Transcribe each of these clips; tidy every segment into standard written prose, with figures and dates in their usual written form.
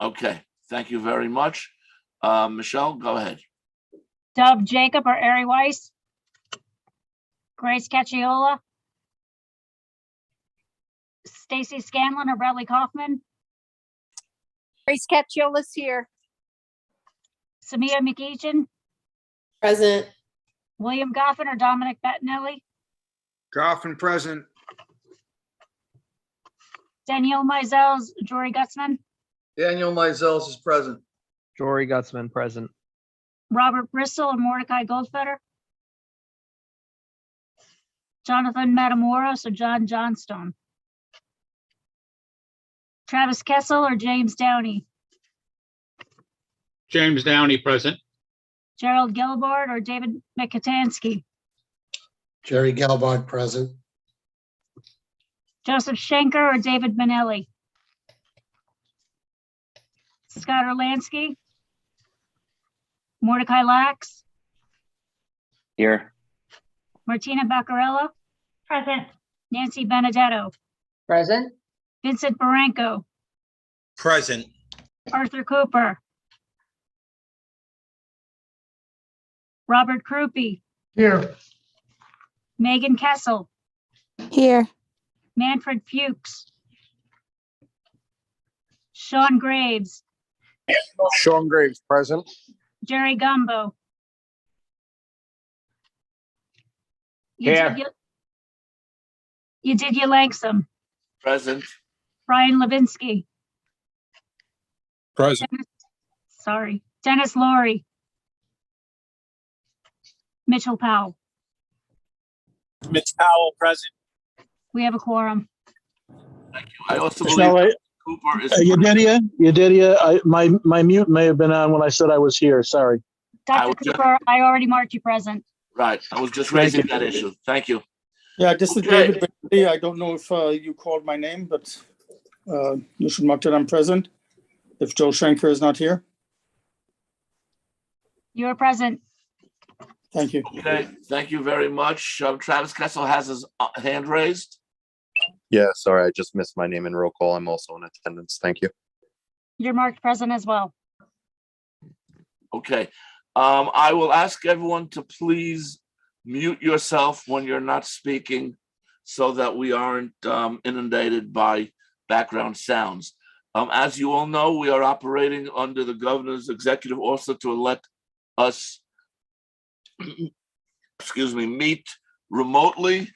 Okay, thank you very much. Michelle, go ahead. Dub Jacob or Ari Weiss. Grace Cacciola. Stacy Scanlon or Bradley Kaufman. Grace Catchiola's here. Samia McEachin. Present. William Goffin or Dominic Bettinelli. Goffin present. Danielle Mizels, Jory Gutzman. Daniel Mizels is present. Jory Gutzman present. Robert Bristol or Mordecai Goldfeder. Jonathan Matamoros or John Johnstone. Travis Kessel or James Downey. James Downey present. Gerald Gelbard or David Mikatansky. Jerry Gelbard present. Joseph Schenker or David Benelli. Scott Erlansky. Mordecai Lax. Here. Martina Baccarella. Present. Nancy Benedetto. Present. Vincent Baranco. Present. Arthur Cooper. Robert Krupe. Here. Megan Kessel. Here. Manfred Fuchs. Sean Graves. Sean Graves present. Jerry Gumbo. Here. Yedidia Langsam. Present. Brian Levinsky. Present. Sorry. Dennis Laurie. Mitchell Powell. Mitch Powell present. We have a quorum. Thank you. I also Michelle, believe Cooper is Yedidia, my mute may have been on when I said I was here. Sorry. Dr. Cooper, I already marked you present. right. I was just raising that issue. Thank you. Yeah, this is Okay. David Benelli. I don't know if you called my name, but you should mark that I'm present if Joe Schenker is not here. You're present. Thank you. Okay, thank you very much. Travis Kessel has his hand raised. Yeah, sorry, I just missed my name in roll call. I'm also in attendance. Thank you. You're marked present as well. Okay. I will ask everyone to please mute yourself when you're not speaking so that we aren't inundated by background sounds. As you all know, we are operating under the governor's executive order to let us meet remotely,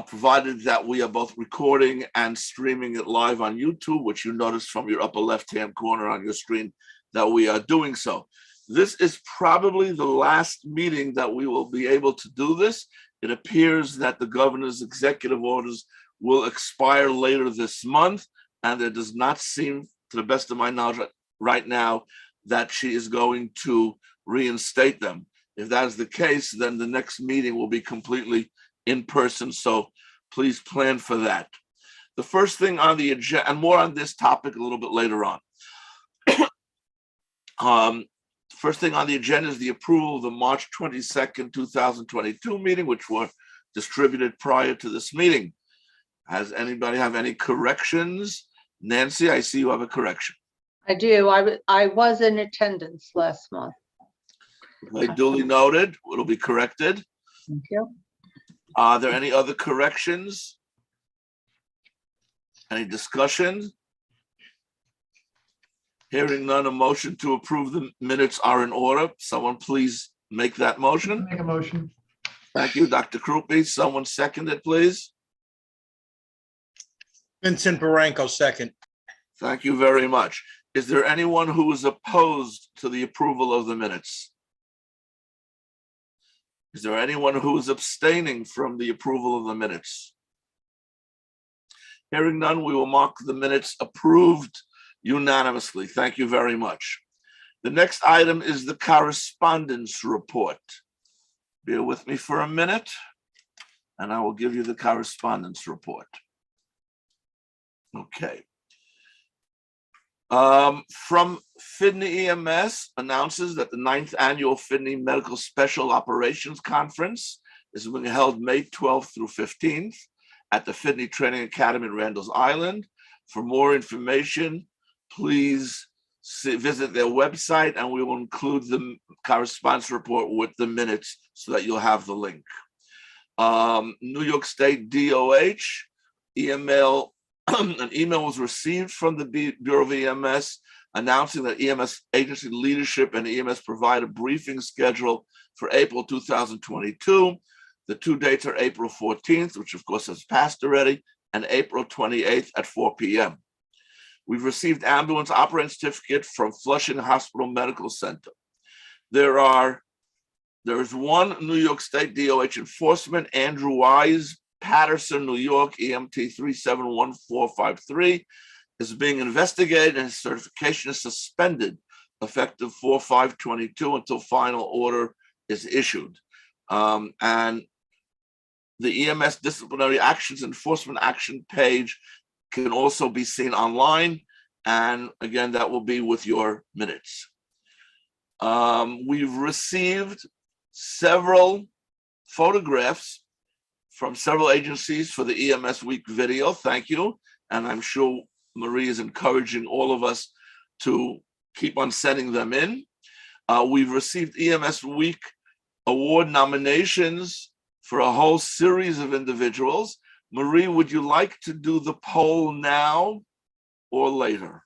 provided that we are both recording and streaming it live on YouTube, which you notice from your upper left-hand corner on your screen that we are doing so. This is probably the last meeting that we will be able to do this. It appears that the governor's executive orders will expire later this month, and there does not seem, to the best of my knowledge right now, that she is going to reinstate them. If that is the case, then the next meeting will be completely in person, so please plan for that. The first thing on the agenda, and more on this topic a little bit later on. First thing on the agenda is the approval of the March 22nd, 2022 meeting, which were distributed prior to this meeting. Has anybody have any corrections? Nancy, I see you have a correction. I do. I was in attendance last month. Duly noted. It'll be corrected. Thank you. Are there any other corrections? Any discussion? Hearing none, a motion to approve the minutes are in order. Someone please make that motion. Make a motion. Thank you, Dr. Krupe. Someone second it, please. Vincent Baranco second. Thank you very much. Is there anyone who is opposed to the approval of the minutes? Is there anyone who is abstaining from the approval of the minutes? Hearing none, we will mark the minutes approved unanimously. Thank you very much. The next item is the correspondence report. Bear with me for a minute, and I will give you the correspondence report. Okay. From FIDNY EMS announces that the 9th annual FIDNY Medical Special Operations Conference is being held May 12th through 15th at the FIDNY Training Academy in Randall's Island. For more information, please visit their website, and we will include the correspondence report with the minutes so that you'll have the link. New York State DOH email, an email was received from the Bureau of EMS announcing that EMS agency leadership and EMS provider briefing schedule for April 2022. The two dates are April 14th, which of course has passed already, and April 28th at 4 p.m. We've received ambulance operating certificate from Flushing Hospital Medical Center. There is one New York State DOH enforcement, Andrew Wise, Patterson, New York, EMT 371453, is being investigated and his certification is suspended effective 4/5/22 until final order is issued. And the EMS disciplinary actions enforcement action page can also be seen online. And again, that will be with your minutes. We've received several photographs from several agencies for the EMS Week video. Thank you. And I'm sure Marie is encouraging all of us to keep on sending them in. We've received EMS Week award nominations for a whole series of individuals. Marie, would you like to do the poll now or later?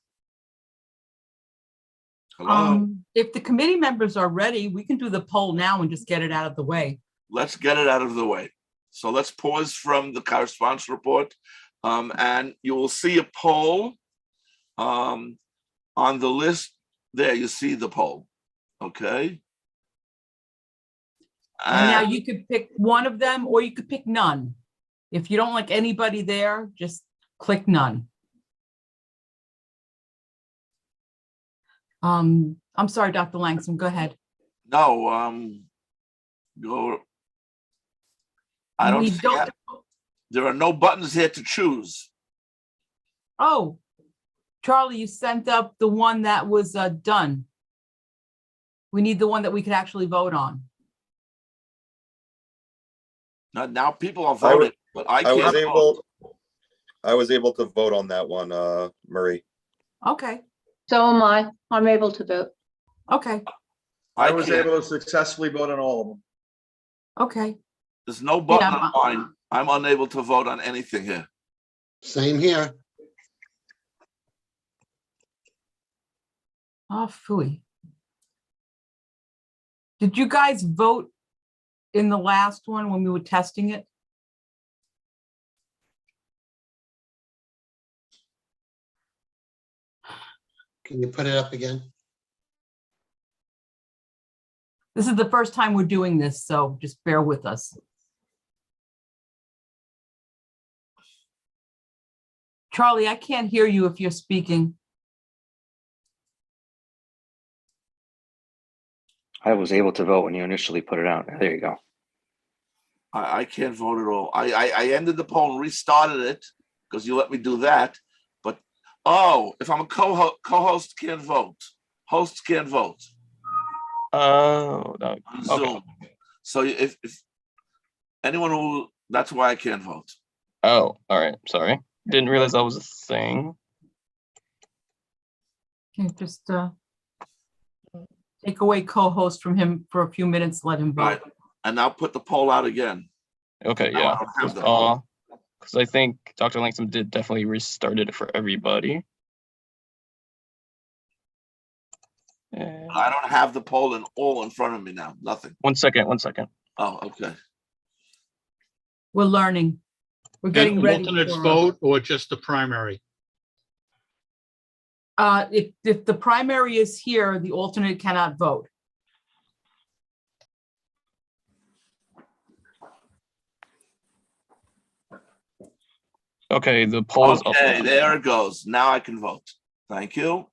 Hello? If the committee members are ready, we can do the poll now and just get it out of the way. Let's get it out of the way. So let's pause from the correspondence report, and you will see a poll on the list. There, you see the poll. Okay. And now you could pick one of them, or you could pick none. If you don't like anybody there, just click none. I'm sorry, Dr. Langston, go ahead. No, go. I don't see it. There are no buttons here to choose. Oh, Charlie, you sent up the one that was done. We need the one that we could actually vote on. Now people are voting, but I can't vote. I was able to vote on that one, Marie. Okay. So am I. I'm able to vote. Okay. I was able to successfully vote on all of them. Okay. There's no button on mine. I'm unable to vote on anything here. Same here. Oh, phooey. Did you guys vote in the last one when we were testing it? Can you put it up again? This is the first time we're doing this, so just bear with us. Charlie, I can't hear you if you're speaking. I was able to vote when you initially put it out. There you go. I can't vote at all. I ended the poll and restarted it because you let me do that. But if I'm a co-host, can't vote. Hosts can't vote. Oh, no. Zoom. Okay. So if anyone who, that's why I can't vote. Oh, all right. Sorry. Didn't realize that was a thing. Okay, just take away co-host from him for a few minutes, let him vote. Right. And now put the poll out again. Okay, Now yeah. I don't have that. Because I think Dr. Langston did definitely restarted it for everybody. And I don't have the poll in front of me now. Nothing. 1 second, 1 second. Oh, okay. We're learning. We're getting ready. Alternates for- vote or just the primary? If the primary is here, the alternate cannot vote. Okay, the poll is up. Okay, there it goes. Now I can vote. Thank you.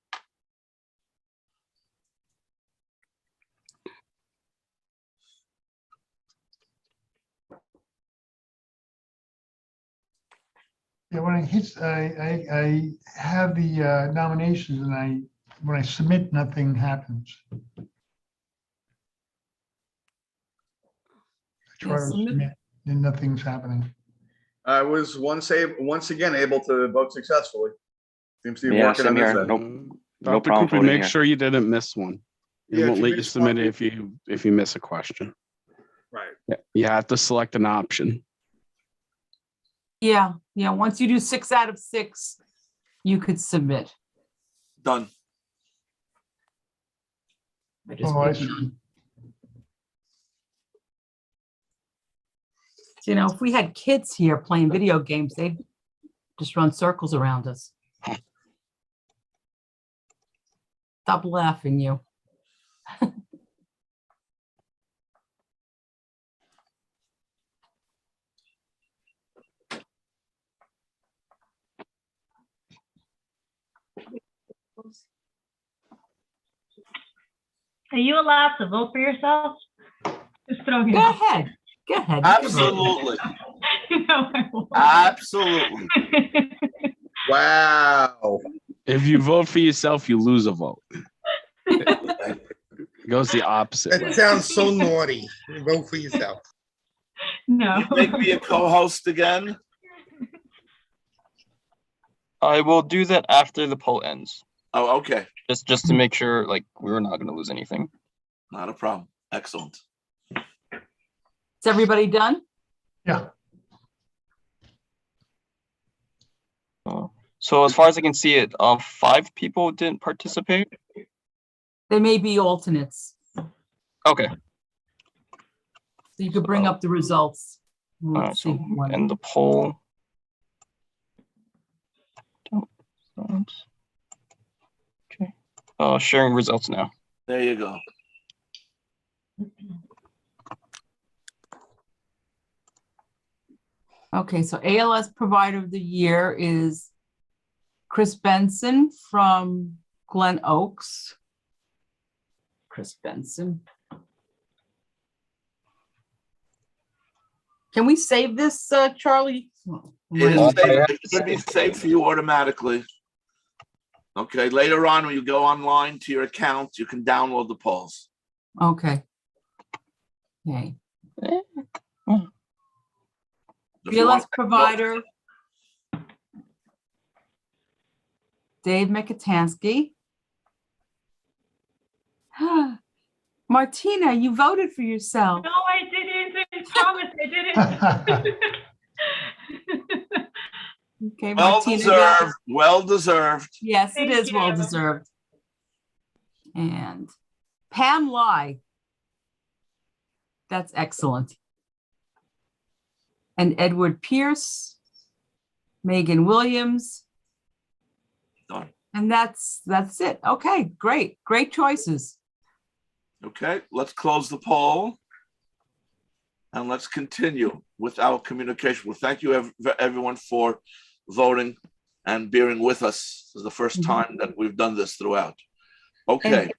Yeah, when it hits, I have the nominations, and when I submit, nothing happens. I try to submit, and nothing's happening. I was once again able to vote successfully. Seems to be Yeah, working on same this here. end. No Dr. problem Cooper, voting make here. sure you didn't miss one. It Yeah, if won't you let you miss submit one, it if you miss a question. Right. Yeah, you have to select an option. Yeah, once you do 6 out of 6, you could submit. Done. I just Oh, I picked see. none. So, if we had kids here playing video games, they'd just run circles around us. Stop laughing, you. Are you allowed to vote for yourself? Just throwing it Go out. ahead. Go ahead. You can vote. Absolutely. No, I won't. Absolutely. Wow. If you vote for yourself, you lose a vote. It goes the opposite way. That sounds so naughty. Vote for yourself. No. You make me a co-host again? I will do that after the poll ends, Oh, okay. just to make sure like we're not going to lose anything. Not a problem. Excellent. Is everybody done? Yeah. So as far as I can see it, 5 people didn't participate. They may be alternates. Okay. So you could bring up the results. All right, Let's so see. One. end the poll. Okay. Sharing results now. There you go. Okay, so ALS Provider of the Year is Chris Benson from Glen Oaks. Chris Benson. Can we save this, Charlie? It is saved. It should be saved for you automatically. Okay, later on, when you go online to your account, you can download the polls. Okay. Okay. If you ALS want- Provider. Dave Mikatansky. Martina, you voted for yourself. No, I didn't. I promise I didn't. Okay, Well Martina. deserved, well deserved. Yes, it Thank is well you. deserved. And Pam Lai. That's excellent. And Edward Pierce, Megan Williams. Done. And that's it. Okay, great. Great choices. Okay, let's close the poll. And let's continue with our communication. Well, thank you everyone for voting and bearing with us. This is the first time that we've done this throughout. Okay. And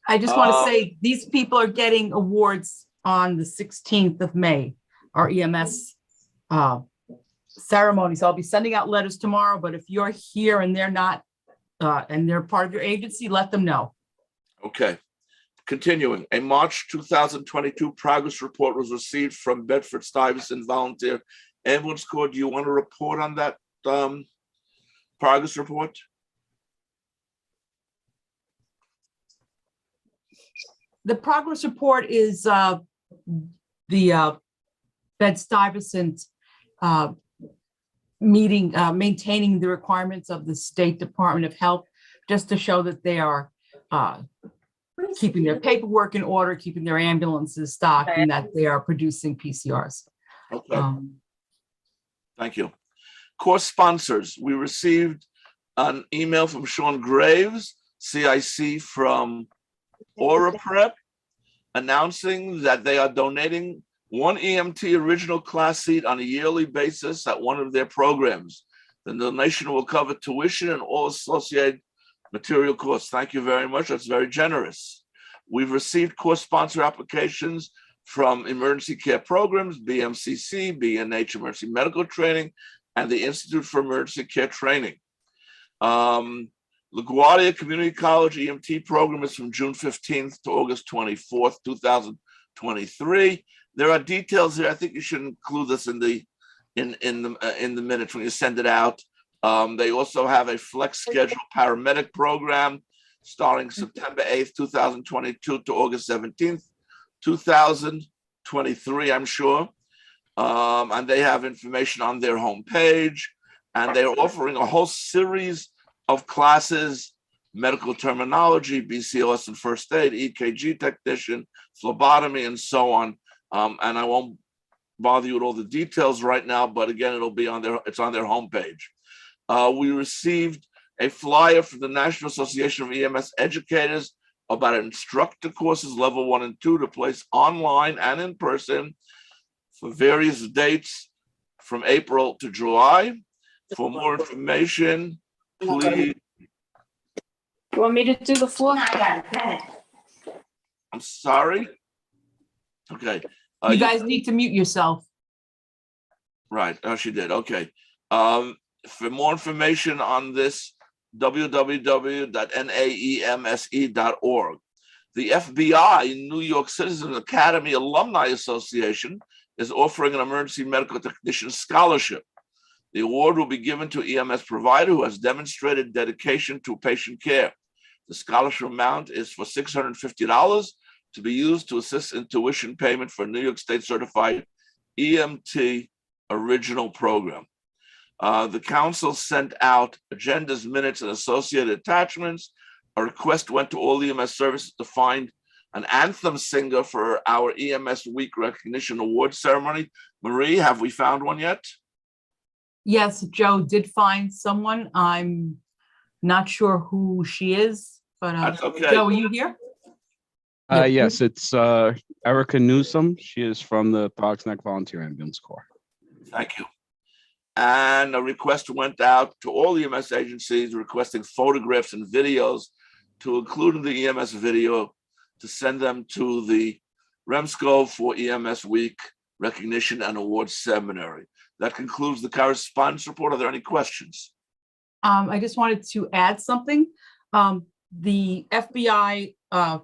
I just want to say these people are getting awards on the 16th of May, our EMS ceremony. So I'll be sending out letters tomorrow, but if you're here and they're not, and they're part of your agency, let them know. Okay. Continuing, a March 2022 progress report was received from Bedford-Stuyvesant Volunteer Ambulance Corps. Do you want to report on that progress report? The progress report is the Bed-Stuyvesant meeting, maintaining the requirements of the State Department of Health, just to show that they are keeping their paperwork in order, keeping their ambulances stocked, and that they are producing PCRs. Okay. Thank you. Course sponsors. We received an email from Sean Graves, CIC from Aura Prep, announcing that they are donating 1 EMT original class seat on a yearly basis at one of their programs. The donation will cover tuition and all associated material costs. Thank you very much. That's very generous. We've received course sponsor applications from Emergency Care Programs, BMCC, B&H Emergency Medical Training, and the Institute for Emergency Care Training. LaGuardia Community College EMT program is from June 15th to August 24th, 2023. There are details here. I think you should include this in the minutes when you send it out. They also have a flex schedule paramedic program starting September 8th, 2022 to August 17th, 2023, I'm sure. And they have information on their homepage, and they're offering a whole series of classes: medical terminology, BCLS and first aid, EKG technician, phlebotomy, and so on. And I won't bother you with all the details right now, but again, it's on their homepage. We received a flyer from the National Association of EMS Educators about instructor courses, level 1 and 2, to place online and in person for various dates from April to July. For more information, please. You want me to do the floor? I'm sorry. Okay. You guys need to mute yourself. Right. Oh, she did. Okay. For more information on this, www.naemse.org. The FBI New York Citizen Academy Alumni Association is offering an emergency medical technician scholarship. The award will be given to EMS provider who has demonstrated dedication to patient care. The scholarship amount is for $650 to be used to assist in tuition payment for New York State certified EMT original program. The council sent out agendas, minutes, and associated attachments. A request went to all EMS services to find an anthem singer for our EMS Week Recognition Award ceremony. Marie, have we found one yet? Yes, Joe did find someone. I'm not sure who she is, but That's okay. Joe, are you here? Yes, it's Erica Newsom. She is from the Bronx Neck Volunteer Ambulance Corps. Thank you. And a request went out to all EMS agencies requesting photographs and videos to include in the EMS video to send them to the REMSCO for EMS Week Recognition and Awards Seminary. That concludes the correspondence report. Are there any questions? I just wanted to add something. The FBI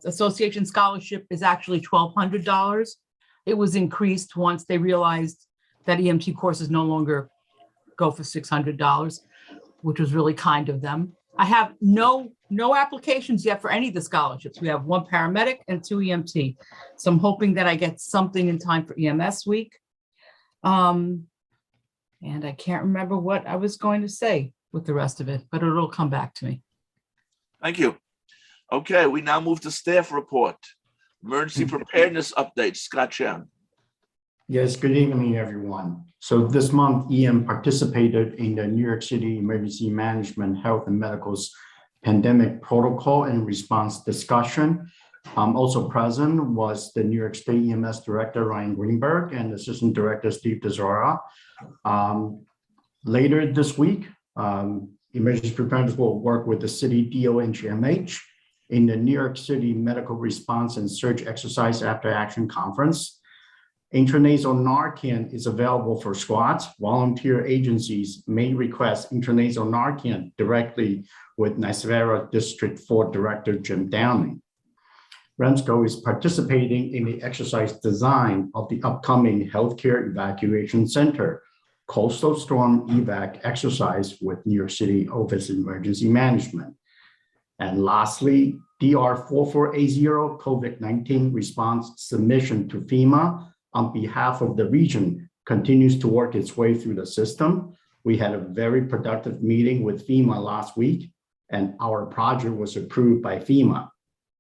Association Scholarship is actually $1,200. It was increased once they realized that EMT courses no longer go for $600, which was really kind of them. I have no applications yet for any of the scholarships. We have 1 paramedic and 2 EMT. So I'm hoping that I get something in time for EMS week. And I can't remember what I was going to say with the rest of it, but it'll come back to me. Thank you. Okay, we now move to staff report. Emergency preparedness update, Scott Chan. Yes, good evening, everyone. So this month, EM participated in the New York City Emergency Management Health and Medical's pandemic protocol and response discussion. Also present was the New York State EMS Director, Ryan Greenberg, and Assistant Director, Steve DeZora. Later this week, Emergency Preparedness will work with the City DO and GMH in the New York City Medical Response and Surge Exercise After Action Conference. Intranasal Narcan is available for squads. Volunteer agencies may request intranasal Narcan directly with NYC District 4 Director Jim Downing. REMSCO is participating in the exercise design of the upcoming Healthcare Evacuation Center Coastal Storm Evac exercise with New York City Office of Emergency Management. And lastly, DR4480 COVID-19 response submission to FEMA on behalf of the region continues to work its way through the system. We had a very productive meeting with FEMA last week, and our project was approved by FEMA.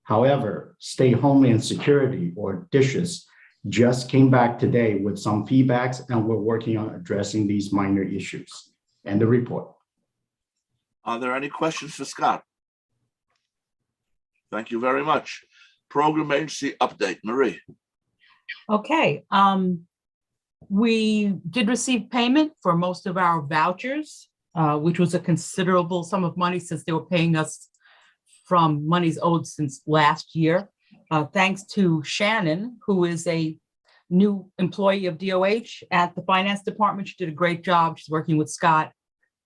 However, State Homeland Security, or DSHS, just came back today with some feedbacks, and we're working on addressing these minor issues. And the report. Are there any questions for Scott? Thank you very much. Program agency update, Marie. Okay, we did receive payment for most of our vouchers, which was a considerable sum of money since they were paying us from monies owed since last year. Thanks to Shannon, who is a new employee of DOH at the finance department. She did a great job. She's working with Scott,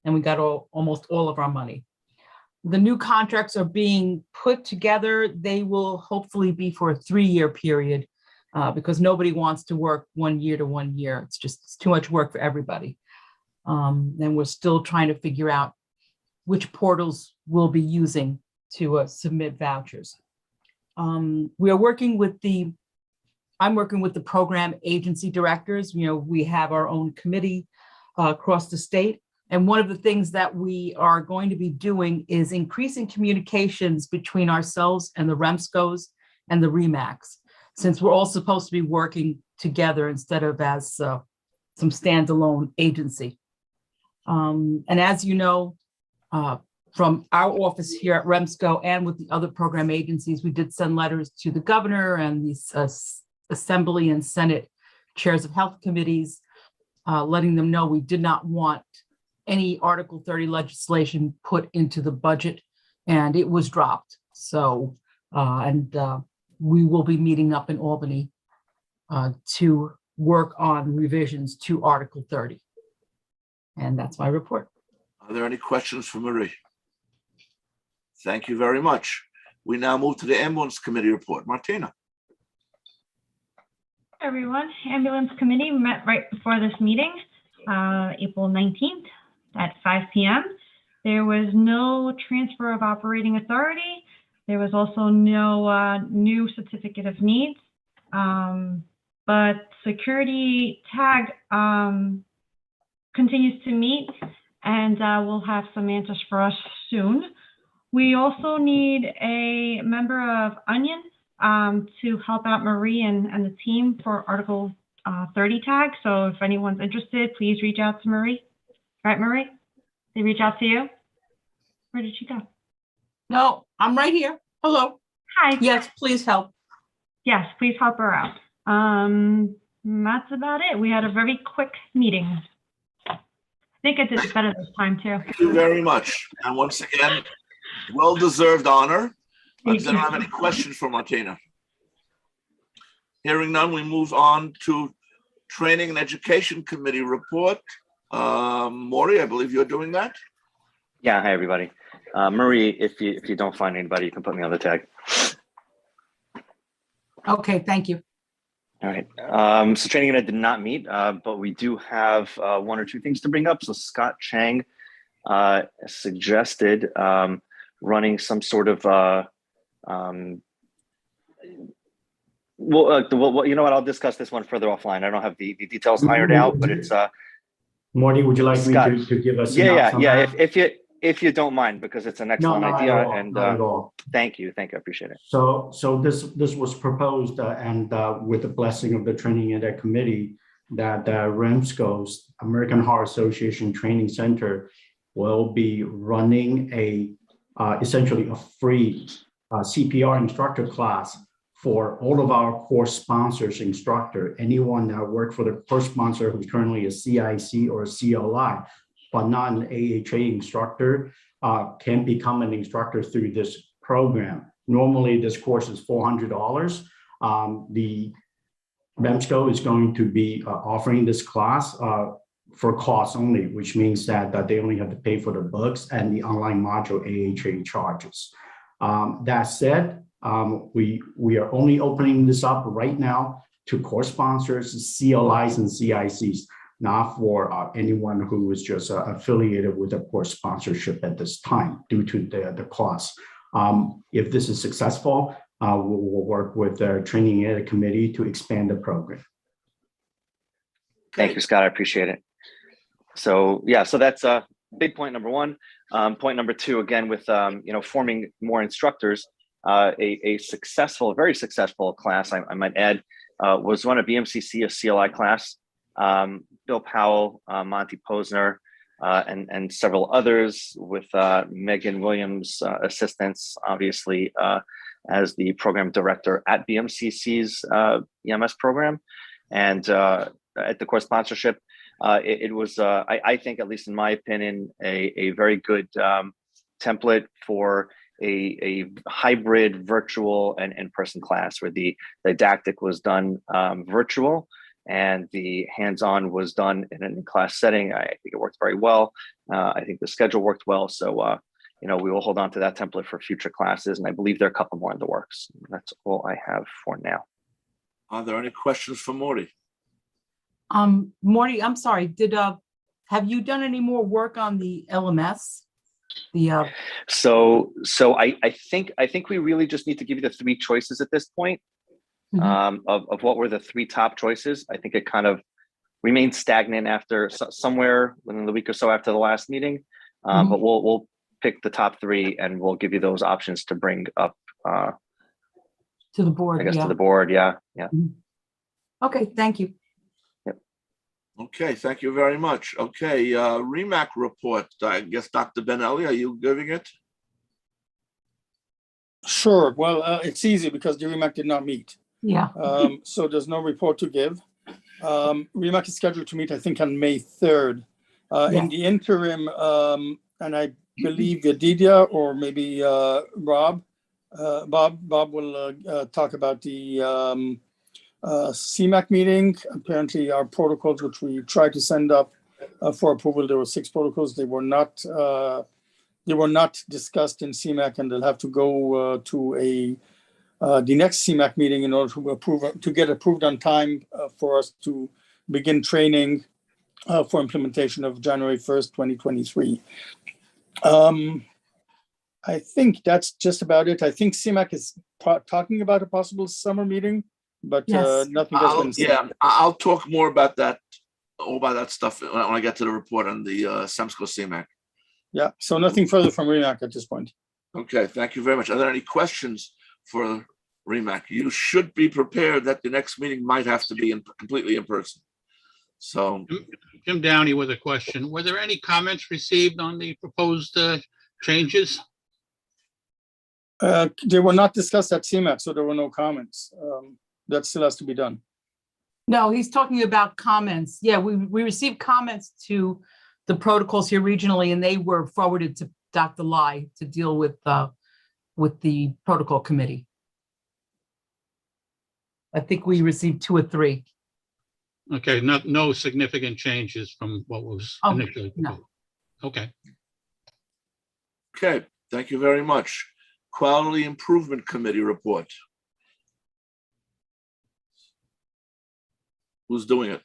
and we got almost all of our money. The new contracts are being put together. They will hopefully be for a 3-year period because nobody wants to work 1 year to 1 year. It's too much work for everybody. And we're still trying to figure out which portals we'll be using to submit vouchers. We are working with I'm working with the program agency directors. You know, we have our own committee across the state. And one of the things that we are going to be doing is increasing communications between ourselves and the REMSCOs and the REMACs, since we're all supposed to be working together instead of as some standalone agency. And as you know, from our office here at REMSCO and with the other program agencies, we did send letters to the governor and the Assembly and Senate chairs of health committees, letting them know we did not want any Article 30 legislation put into the budget, and it was dropped. So, we will be meeting up in Albany to work on revisions to Article 30. And that's my report. Are there any questions for Marie? Thank you very much. We now move to the Ambulance Committee report. Martina. Everyone, Ambulance Committee met right before this meeting, April 19th at 5 p.m. There was no transfer of operating authority. There was also no new certificate of needs, but security tag continues to meet, and we'll have some answers for us soon. We also need a member of Onion to help out Marie and the team for Article 30 tag. So if anyone's interested, please reach out to Marie. Right, Marie? They reach out to you? Where did she go? No, I'm right here. Hello. Hi. Yes, please help. Yes, please help her out. That's about it. We had a very quick meeting. I think I did better this time too. Thank you very much. And once again, well-deserved honor. Does anyone have any questions for Martina? Hearing none, we move on to Training and Education Committee report. Maury, I believe you're doing that. Yeah, hi, everybody. Marie, if you don't find anybody, you can put me on the tag. Okay, thank you. All right. So Training and Ed did not meet, but we do have one or two things to bring up. So Scott Chang suggested running some sort of well, you know what? I'll discuss this one further offline. I don't have the details ironed out, but it's Marty, would you like Scott, me to give us? Yeah. If you don't mind, because it's an excellent idea, and not at all. Thank you, I appreciate it. So this was proposed, and with the blessing of the Training and Ed Committee, that REMSCO's American Heart Association Training Center will be running essentially a free CPR instructor class for all of our core sponsors instructor. Anyone that worked for the core sponsor who's currently a CIC or a CLI, but not an AHA instructor, can become an instructor through this program. Normally, this course is $400. The REMSCO is going to be offering this class for cost only, which means that they only have to pay for the books and the online module AHA charges. That said, we are only opening this up right now to core sponsors, CLIs, and CICs, not for anyone who is just affiliated with a core sponsorship at this time due to the cost. If this is successful, we'll work with the Training and Ed Committee to expand the program. Thank you, Scott. I appreciate it. So yeah, so that's big point number one. Point number two, again, with forming more instructors, a successful, very successful class, I might add, was run at BMCC, a CLI class. Bill Powell, Monty Posner, and several others, with Megan Williams' assistance, obviously, as the program director at BMCC's EMS program. And at the core sponsorship, it was, I think, at least in my opinion, a very good template for a hybrid virtual and in-person class, where the didactic was done virtual and the hands-on was done in a class setting. I think it worked very well. I think the schedule worked well. So, we will hold on to that template for future classes. And I believe there are a couple more in the works. That's all I have for now. Are there any questions for Morty? Morty, I'm sorry. Have you done any more work on the LMS? The, So I think we really just need to give you the three choices at this point. Of what were the three top choices. I think it kind of remained stagnant after somewhere within the week or so after the last meeting. But we'll pick the top three and we'll give you those options to bring up to the board. I guess yeah. to the board. Yeah. Okay, thank you. Okay, thank you very much. Okay, REMAC report. I guess Dr. Benelli, are you giving it? Sure. Well, it's easy because the REMAC did not meet. Yeah. So there's no report to give. REMAC is scheduled to meet, I think, on May 3rd. In the interim, and I believe Yedidia or maybe Bob will talk about the CMAC meeting. Apparently our protocols, which we tried to send up for approval, there were 6 protocols. They were not discussed in CMAC, and they'll have to go to the next CMAC meeting in order to get approved on time for us to begin training for implementation of January 1st, 2023. I think that's just about it. I think CMAC is talking about a possible summer meeting, but nothing has been said. Yeah, I'll talk more about that, all about that stuff when I get to the report on the REMSCO CMAC. Yeah, so nothing further from REMAC at this point. Okay, thank you very much. Are there any questions for REMAC? You should be prepared that the next meeting might have to be completely in person. So, Jim Downey with a question. Were there any comments received on the proposed changes? They were not discussed at CMAC, so there were no comments. That still has to be done. No, he's talking about comments. Yeah, we received comments to the protocols here regionally, and they were forwarded to Dr. Lai to deal with the protocol committee. I think we received 2 or 3. Okay, no significant changes from what was initially proposed. Okay. okay, thank you very much. Quality Improvement Committee report. Who's doing it?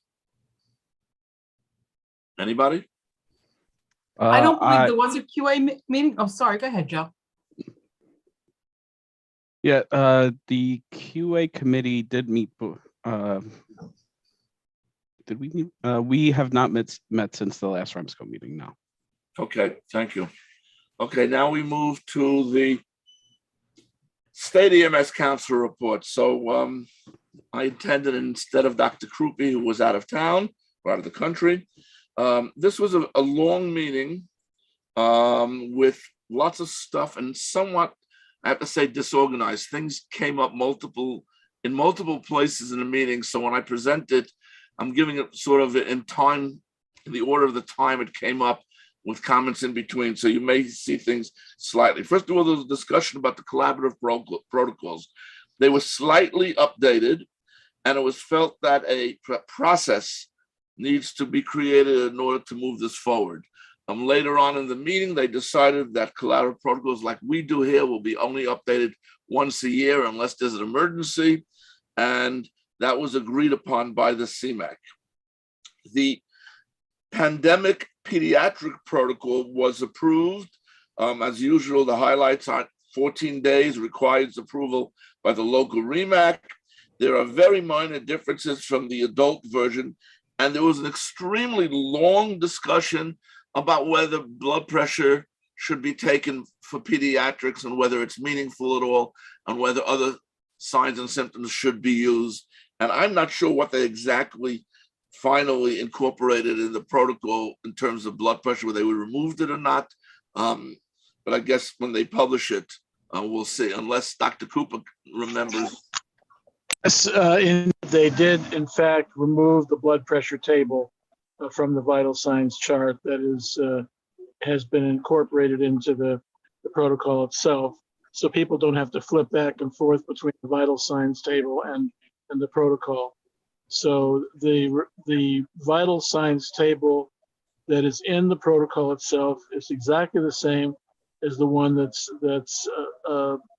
Anybody? I don't believe there was a QA meeting. Oh, sorry. Go ahead, Joe. Yeah, the QA committee did meet. Did we meet? We have not met since the last REMSCO meeting now. Okay, thank you. Okay, now we move to the State EMS Council report. So I attended instead of Dr. Krupe, who was out of town or out of the country. This was a long meeting with lots of stuff and somewhat, I have to say, disorganized. Things came up in multiple places in the meeting. So when I present it, I'm giving it sort of in time, in the order of the time it came up, with comments in between. So you may see things slightly. First of all, there was a discussion about the collaborative protocols. They were slightly updated, and it was felt that a process needs to be created in order to move this forward. Later on in the meeting, they decided that collaborative protocols like we do here will be only updated once a year unless there's an emergency. And that was agreed upon by the CMAC. The pandemic pediatric protocol was approved. As usual, the highlights are 14 days requires approval by the local REMAC. There are very minor differences from the adult version. And there was an extremely long discussion about whether blood pressure should be taken for pediatrics and whether it's meaningful at all, and whether other signs and symptoms should be used. And I'm not sure what they exactly finally incorporated in the protocol in terms of blood pressure, whether they removed it or not. But I guess when they publish it, we'll see, unless Dr. Cooper remembers. Yes, they did, in fact, remove the blood pressure table from the vital signs chart that has been incorporated into the protocol itself. So people don't have to flip back and forth between the vital signs table and the protocol. So the vital signs table that is in the protocol itself is exactly the same as the one that's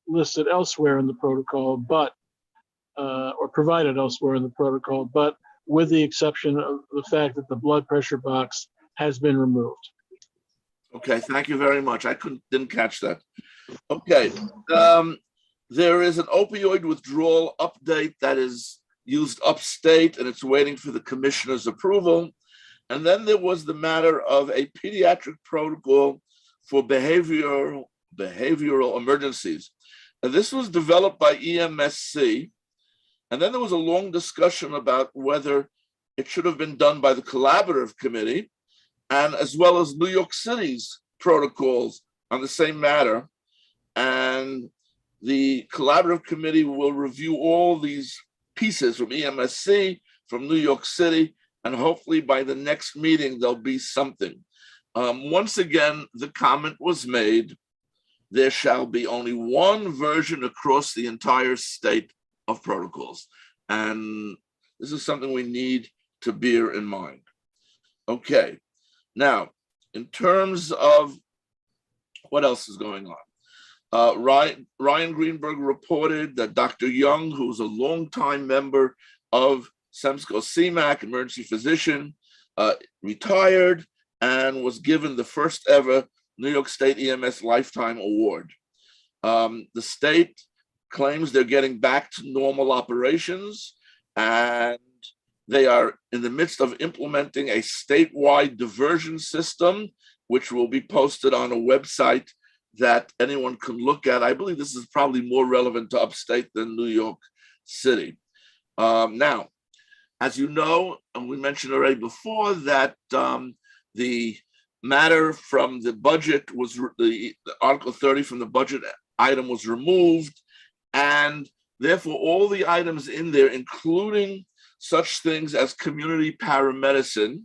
listed elsewhere in the protocol, but or provided elsewhere in the protocol, but with the exception of the fact that the blood pressure box has been removed. Okay, thank you very much. I didn't catch that. Okay, there is an opioid withdrawal update that is used upstate, and it's waiting for the commissioner's approval. And then there was the matter of a pediatric protocol for behavioral emergencies. And this was developed by EMSC. And then there was a long discussion about whether it should have been done by the collaborative committee, and as well as New York City's protocols on the same matter. And the collaborative committee will review all these pieces from EMSC, from New York City, and hopefully by the next meeting, there'll be something. Once again, the comment was made, there shall be only one version across the entire state of protocols. And this is something we need to bear in mind. Okay, now, in terms of what else is going on? Ryan Greenberg reported that Dr. Young, who's a longtime member of REMSCO CMAC, emergency physician, retired and was given the first ever New York State EMS Lifetime Award. The state claims they're getting back to normal operations, and they are in the midst of implementing a statewide diversion system, which will be posted on a website that anyone can look at. I believe this is probably more relevant to upstate than New York City. Now, as you know, and we mentioned already before, that the matter from the budget was, the Article 30 from the budget item was removed, and therefore all the items in there, including such things as community paramedicine,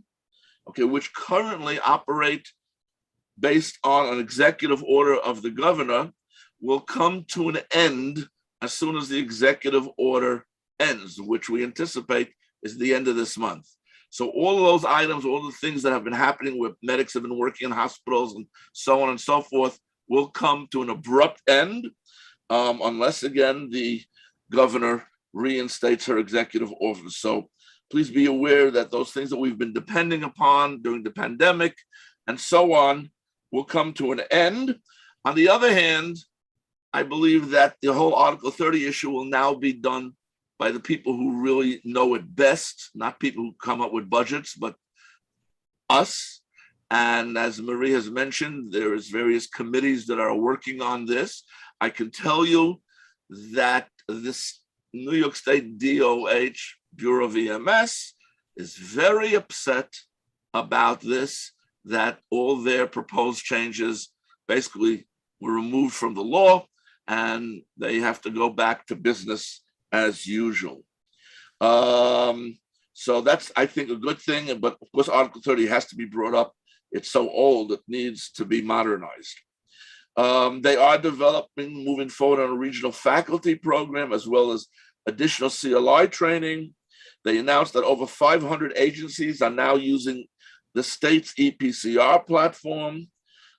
okay, which currently operate based on an executive order of the governor, will come to an end as soon as the executive order ends, which we anticipate is the end of this month. So all of those items, all the things that have been happening where medics have been working in hospitals and so on and so forth, will come to an abrupt end, unless again, the governor reinstates her executive order. So please be aware that those things that we've been depending upon during the pandemic and so on will come to an end. On the other hand, I believe that the whole Article 30 issue will now be done by the people who really know it best, not people who come up with budgets, but us. And as Marie has mentioned, there is various committees that are working on this. I can tell you that this New York State DOH, Bureau of EMS, is very upset about this, that all their proposed changes basically were removed from the law and they have to go back to business as usual. So that's, I think, a good thing, but of course, Article 30 has to be brought up. It's so old, it needs to be modernized. They are developing, moving forward on a regional faculty program, as well as additional CLI training. They announced that over 500 agencies are now using the state's EPCR platform.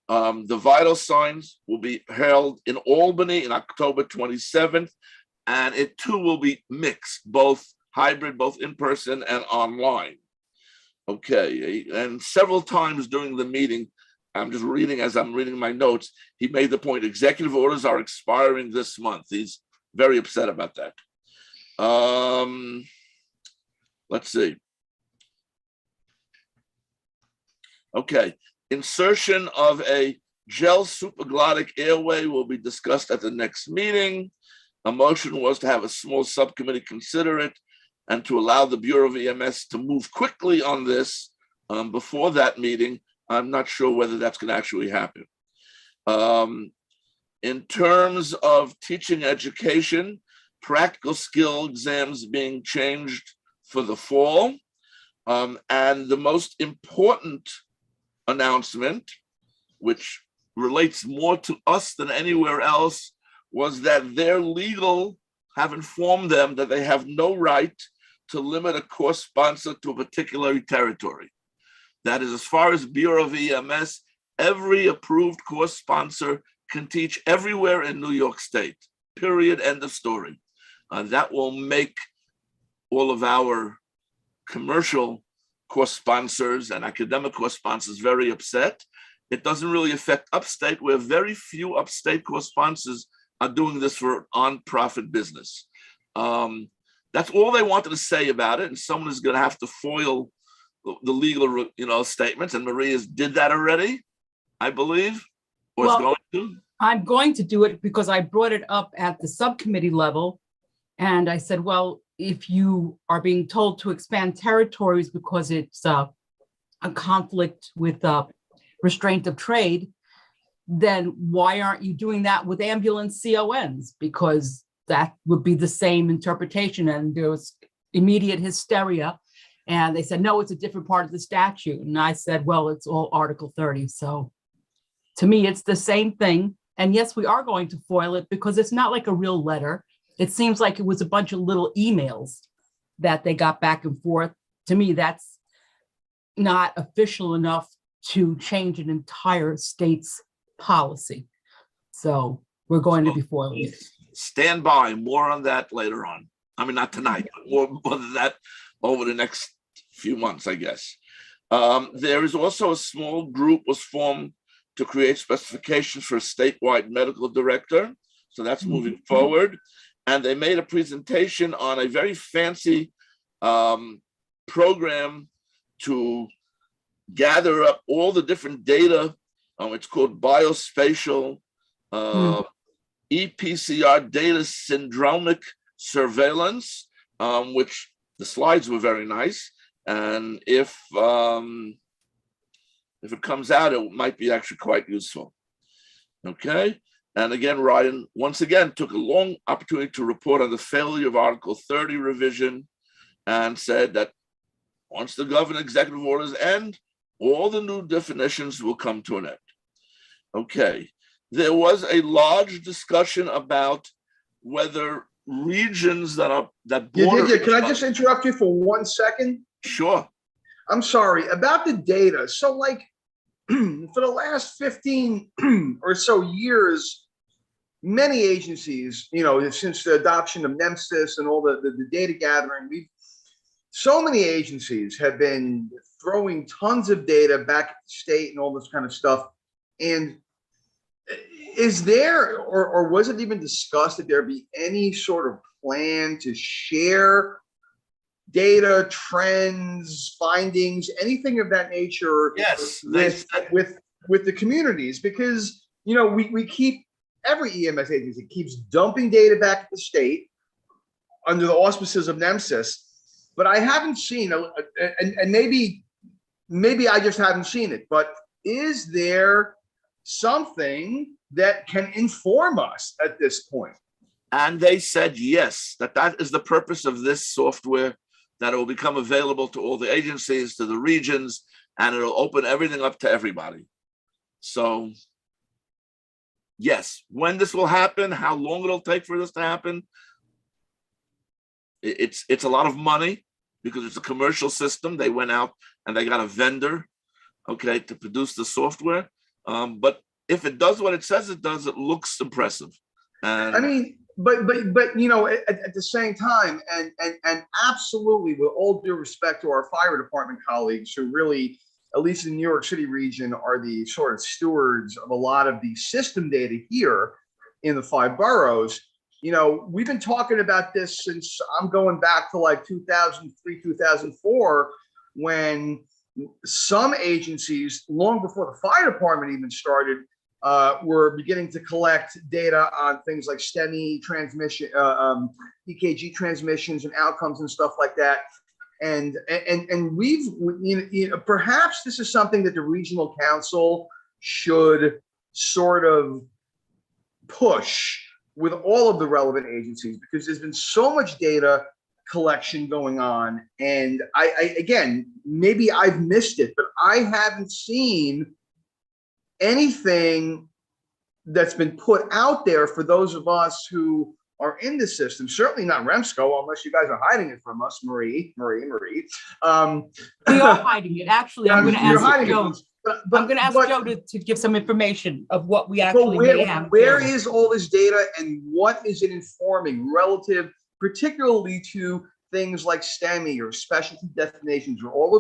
The vital signs will be held in Albany in October 27th, and it too will be mixed, both hybrid, both in person and online. Okay, and several times during the meeting, I'm just reading as I'm reading my notes, he made the point, executive orders are expiring this month. He's very upset about that. Let's see. Okay, insertion of a gel supraglottic airway will be discussed at the next meeting. A motion was to have a small subcommittee consider it and to allow the Bureau of EMS to move quickly on this before that meeting. I'm not sure whether that's going to actually happen. In terms of teaching education, practical skill exams being changed for the fall. And the most important announcement, which relates more to us than anywhere else, was that their legal have informed them that they have no right to limit a course sponsor to a particular territory. That is, as far as Bureau of EMS, every approved course sponsor can teach everywhere in New York State, period, end of story. That will make all of our commercial course sponsors and academic course sponsors very upset. It doesn't really affect upstate, where very few upstate correspondents are doing this for on-profit business. That's all they wanted to say about it, and someone is going to have to foil the legal, statements. And Maria did that already, I believe, or is going to. I'm going to do it because I brought it up at the subcommittee level, and I said, well, if you are being told to expand territories because it's a conflict with restraint of trade, then why aren't you doing that with ambulance CONs? Because that would be the same interpretation. And there was immediate hysteria. And they said, no, it's a different part of the statute. And I said, well, it's all Article 30. So to me, it's the same thing. And yes, we are going to foil it because it's not like a real letter. It seems like it was a bunch of little emails that they got back and forth. To me, that's not official enough to change an entire state's policy. So we're going to be foiling it. Stand by, more on that later on. I mean, not tonight, but more than that over the next few months, I guess. There is also a small group was formed to create specifications for a statewide medical director. So that's moving forward. And they made a presentation on a very fancy program to gather up all the different data. It's called biospatial EPCR data syndromic surveillance, which the slides were very nice. And if it comes out, it might be actually quite useful. Okay. And again, Ryan, once again, took a long opportunity to report on the failure of Article 30 revision and said that once the government executive orders end, all the new definitions will come to an end. Okay. There was a large discussion about whether regions that border. Can I just interrupt you for 1 second? Sure. I'm sorry about the data. So like for the last 15 or so years, many agencies, since the adoption of NEMSIS and all the data gathering, so many agencies have been throwing tons of data back at the state and all this kind of stuff. And is there, or was it even discussed that there be any sort of plan to share data, trends, findings, anything of that nature? Yes, with the communities? Because we keep, every EMS agency keeps dumping data back at the state under the auspices of NEMSIS, but I haven't seen, and maybe I just haven't seen it, but is there something that can inform us at this point? And they said yes, that is the purpose of this software, that it will become available to all the agencies, to the regions, and it'll open everything up to everybody. So yes, when this will happen, how long it'll take for this to happen, it's a lot of money because it's a commercial system. They went out and they got a vendor, okay, to produce the software. But if it does what it says it does, it looks impressive. And I mean, but at the same time, and absolutely, with all due respect to our fire department colleagues who really, at least in the New York City region, are the sort of stewards of a lot of the system data here in the 5 boroughs. We've been talking about this since I'm going back to like 2003, 2004, when some agencies, long before the fire department even started, were beginning to collect data on things like STEMI transmission, EKG transmissions and outcomes and stuff like that. And we've, perhaps this is something that the regional council should sort of push with all of the relevant agencies, because there's been so much data collection going on. And again, maybe I've missed it, but I haven't seen anything that's been put out there for those of us who are in the system. Certainly not REMSCO, unless you guys are hiding it from us, Marie. We are hiding it. Actually, I'm going to ask Joe. I'm going to ask Joe to give some information of what we actually have. Where is all this data, and what is it informing relative, particularly to things like STEMI or specialty destinations, or all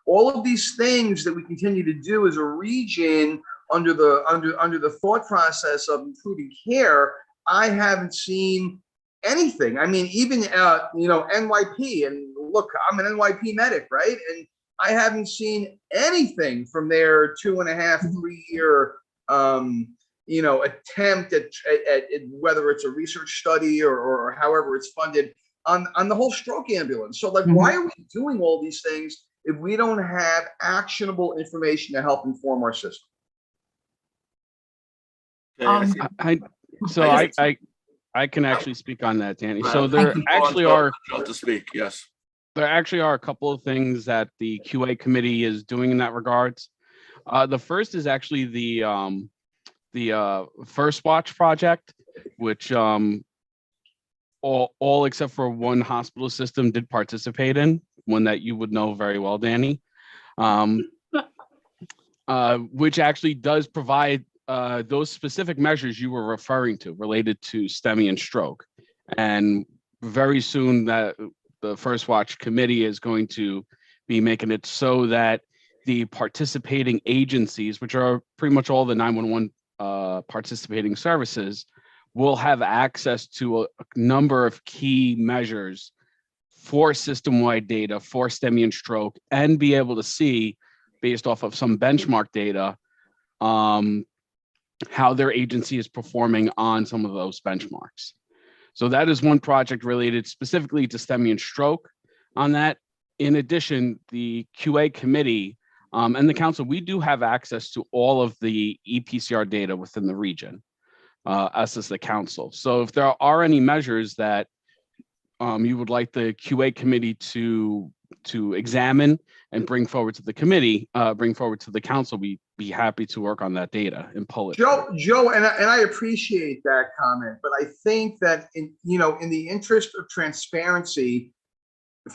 all of these things that we continue to do as a region under the thought process of improving care, I haven't seen anything. I mean, even NYP, and look, I'm an NYP medic, right? And I haven't seen anything from their 2.5, 3 year attempt at whether it's a research study or however it's funded on the whole stroke ambulance. So like, why are we doing all these things if we don't have actionable information to help inform our system? I can actually speak on that, Danny. So there actually are to speak. Yes, there actually are a couple of things that the QA committee is doing in that regards. The first is actually the First Watch project, which all except for one hospital system did participate in, one that you would know very well, Danny, which actually does provide those specific measures you were referring to related to STEMI and stroke. And very soon that the First Watch committee is going to be making it so that the participating agencies, which are pretty much all the 911 participating services, will have access to a number of key measures for system-wide data for STEMI and stroke, and be able to see, based off of some benchmark data, how their agency is performing on some of those benchmarks. So that is one project related specifically to STEMI and stroke on that. In addition, the QA committee and the council, we do have access to all of the EPCR data within the region, us as the council. So if there are any measures that you would like the QA committee to examine and bring forward to the committee, bring forward to the council, we'd be happy to work on that data and pull it. Joe, and I appreciate that comment, but I think that in the interest of transparency,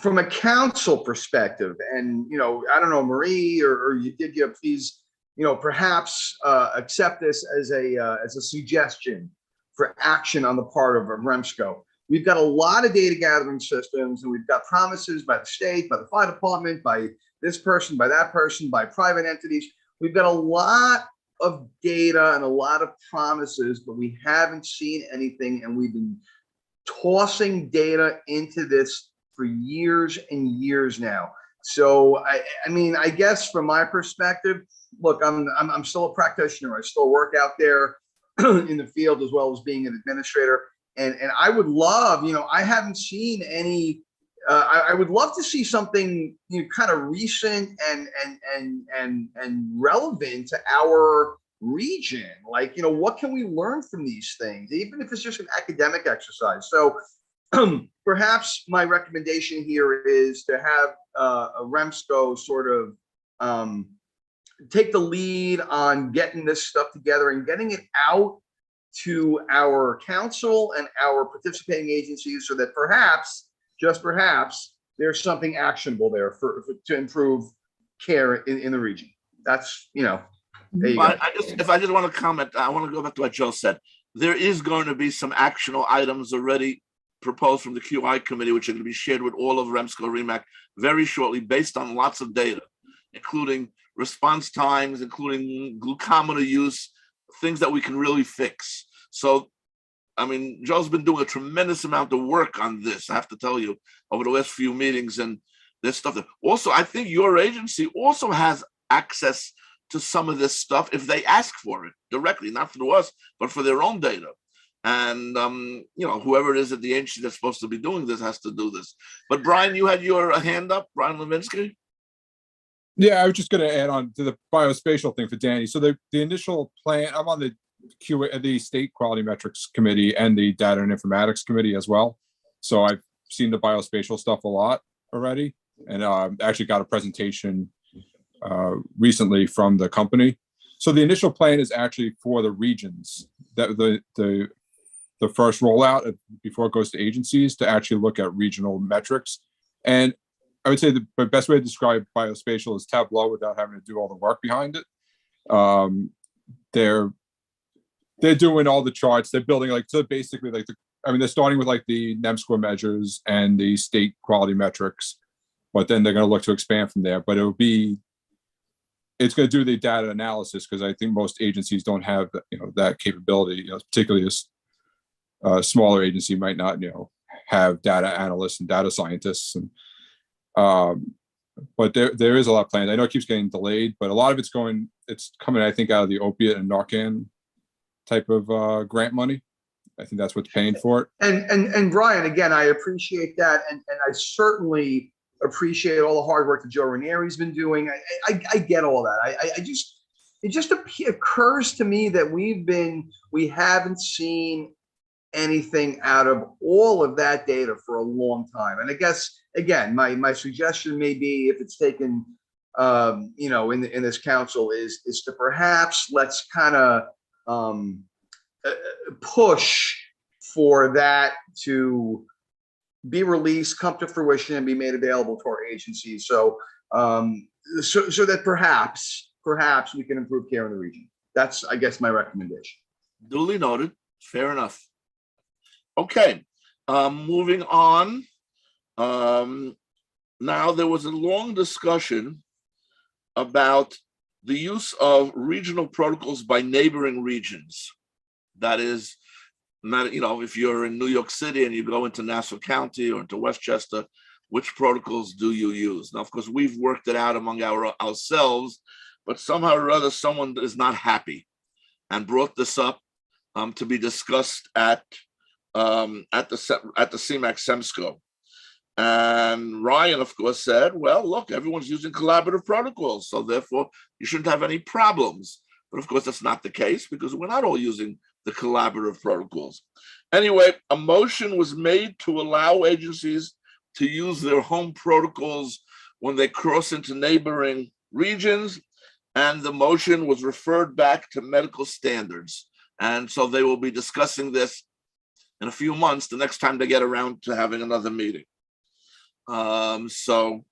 from a council perspective, and I don't know, Marie or Yedidia, please, perhaps accept this as a suggestion for action on the part of REMSCO. We've got a lot of data gathering systems, and we've got promises by the state, by the fire department, by this person, by that person, by private entities. We've got a lot of data and a lot of promises, but we haven't seen anything, and we've been tossing data into this for years and years now. So I mean, I guess from my perspective, look, I'm still a practitioner. I still work out there in the field as well as being an administrator. And I would love, I haven't seen any. I would love to see something kind of recent and relevant to our region. Like, what can we learn from these things, even if it's just an academic exercise? So perhaps my recommendation here is to have a REMSCO sort of take the lead on getting this stuff together and getting it out to our council and our participating agencies, so that perhaps, just perhaps, there's something actionable there to improve care in the region. That's, there you go. If I just want to comment, I want to go back to what Joe said. There is going to be some actionable items already proposed from the QI committee, which are going to be shared with all of REMSCO REMAC very shortly, based on lots of data, including response times, including glucometer use, things that we can really fix. So, I mean, Joe's been doing a tremendous amount of work on this, I have to tell you, over the last few meetings, and there's stuff that also, I think your agency also has access to some of this stuff if they ask for it directly, not through us, but for their own data. And, whoever it is at the agency that's supposed to be doing this has to do this. But Brian, you had your hand up, Brian Levinsky? Yeah, I was just going to add on to the biospatial thing for Danny. So the initial plan, I'm on the QA, the State Quality Metrics Committee and the Data and Informatics Committee as well. So I've seen the biospatial stuff a lot already, and actually got a presentation recently from the company. So the initial plan is actually for the regions, that the first rollout before it goes to agencies, to actually look at regional metrics. And I would say the best way to describe biospatial is Tableau without having to do all the work behind it. They're doing all the charts. They're building basically they're starting with like the NEM score measures and the state quality metrics. but then they're going to look to expand from there. But it's going to do the data analysis, because I think most agencies don't have that capability. Particularly a smaller agency might not have data analysts and data scientists, and but there is a lot planned. I know it keeps getting delayed, but a lot of it's coming, I think, out of the opiate and Narcan type of grant money. I think that's what's paying for it. And Brian, again, I appreciate that, and I certainly appreciate all the hard work that Joe Ranieri's been doing. I get all that. It just occurs to me that we haven't seen anything out of all of that data for a long time. And I guess, again, my suggestion may be, if it's taken in this council, is to perhaps let's kind of push for that to be released, come to fruition, and be made available to our agencies. So so that perhaps we can improve care in the region. That's, I guess, my recommendation. Duly noted. Fair enough. Okay, moving on. Now, there was a long discussion about the use of regional protocols by neighboring regions. That is, not, if you're in New York City and you go into Nassau County or into Westchester, which protocols do you use? Now, of course, we've worked it out among ourselves, but somehow or other, someone is not happy and brought this up to be discussed at the CMAC REMSCO. And Ryan, of course, said, well, look, everyone's using collaborative protocols, so therefore you shouldn't have any problems. But of course, that's not the case, because we're not all using the collaborative protocols. Anyway, a motion was made to allow agencies to use their home protocols when they cross into neighboring regions, and the motion was referred back to medical standards. And so they will be discussing this in a few months, the next time they get around to having another meeting. So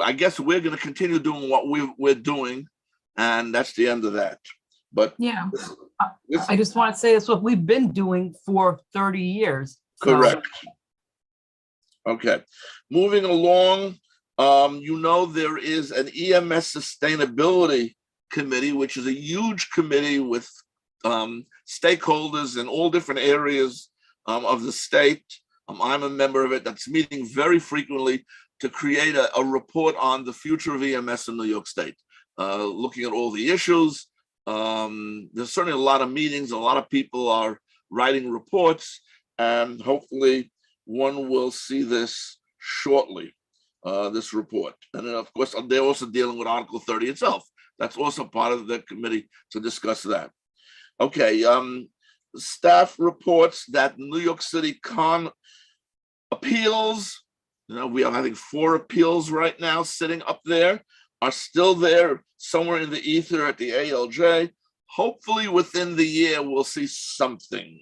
I guess we're going to continue doing what we're doing, and that's the end of that. But yeah, I just want to say that's what we've been doing for 30 years. Correct. Okay, moving along. There is an EMS Sustainability Committee, which is a huge committee with stakeholders in all different areas of the state. I'm a member of it, that's meeting very frequently to create a report on the future of EMS in New York State, looking at all the issues. There's certainly a lot of meetings, a lot of people are writing reports, and hopefully one will see this shortly, this report. And then, of course, they're also dealing with Article 30 itself. That's also part of the committee to discuss that. Okay, staff reports that New York City Con appeals, we have, I think, 4 appeals right now sitting up there, are still there somewhere in the ether at the ALJ. Hopefully within the year, we'll see something.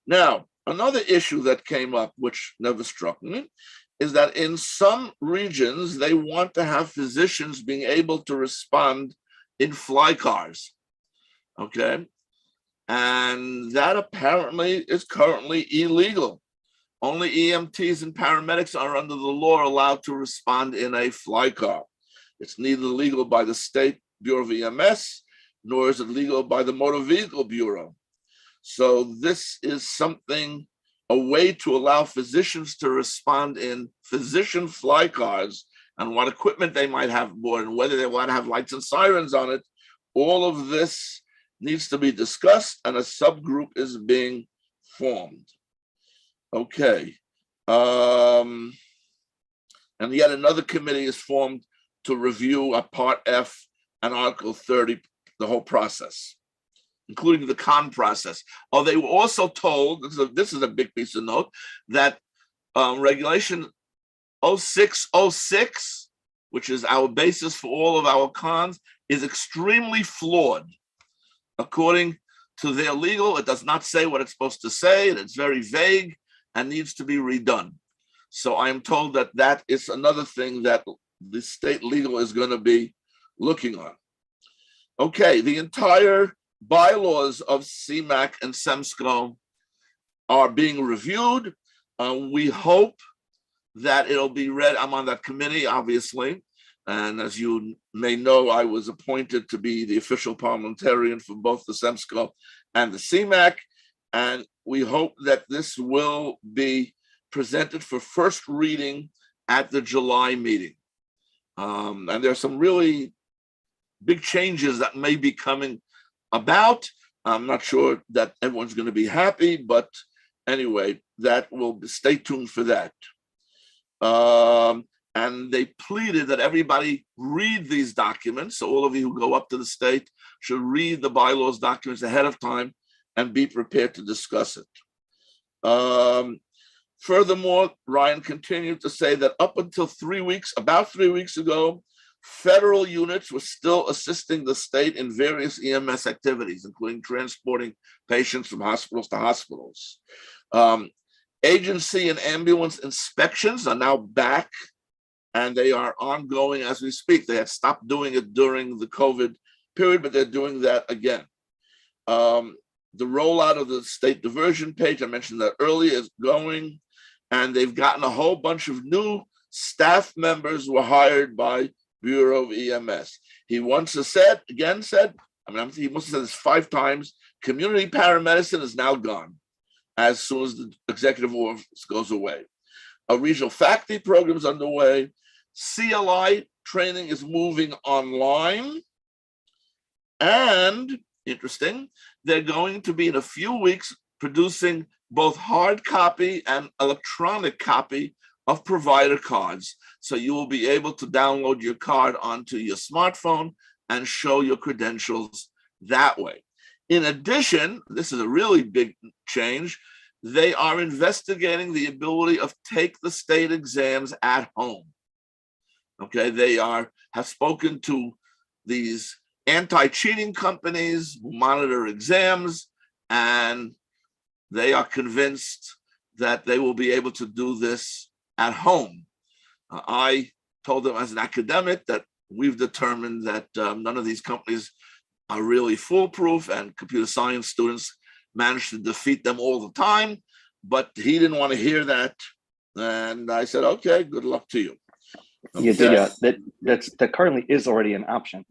Now, another issue that came up, which never struck me, is that in some regions, they want to have physicians being able to respond in fly cars. Okay, and that apparently is currently illegal. Only EMTs and paramedics are under the law allowed to respond in a fly car. It's neither legal by the State Bureau of EMS, nor is it legal by the Motor Vehicle Bureau. So this is something, a way to allow physicians to respond in physician fly cars, and what equipment they might have aboard, and whether they want to have lights and sirens on it. All of this needs to be discussed, and a subgroup is being formed. Okay. And yet another committee is formed to review a Part F and Article 30, the whole process, including the con process. Oh, they were also told, this is a big piece of note, that Regulation 0606, which is our basis for all of our cons, is extremely flawed. According to their legal, it does not say what it's supposed to say, and it's very vague and needs to be redone. So I am told that that is another thing that the state legal is going to be looking on. Okay, the entire bylaws of CMAC and REMSCO are being reviewed. We hope that it'll be read. I'm on that committee, obviously. And as you may know, I was appointed to be the official parliamentarian for both the REMSCO and the CMAC. And we hope that this will be presented for first reading at the July meeting. And there are some really big changes that may be coming about. I'm not sure that everyone's going to be happy, but anyway, that will stay tuned for that. And they pleaded that everybody read these documents. So all of you who go up to the state should read the bylaws documents ahead of time and be prepared to discuss it. Furthermore, Ryan continued to say that up until about 3 weeks ago, federal units were still assisting the state in various EMS activities, including transporting patients from hospitals to hospitals. Agency and ambulance inspections are now back, and they are ongoing as we speak. They had stopped doing it during the COVID period, but they're doing that again. The rollout of the state diversion page, I mentioned that earlier, is going, and they've gotten a whole bunch of new staff members who were hired by Bureau of EMS. He once has said, he must have said this 5 times, community paramedicine is now gone as soon as the executive order goes away. A regional faculty program is underway. CLI training is moving online. And, interesting, they're going to be in a few weeks producing both hard copy and electronic copy of provider cards. So you will be able to download your card onto your smartphone and show your credentials that way. In addition, this is a really big change, they are investigating the ability of take the state exams at home. Okay, they have spoken to these anti-cheating companies who monitor exams, and they are convinced that they will be able to do this at home. I told them as an academic that we've determined that none of these companies are really foolproof, and computer science students manage to defeat them all the time, but he didn't want to hear that. And I said, okay, good luck to you. Okay. Yeah, that currently is already an option.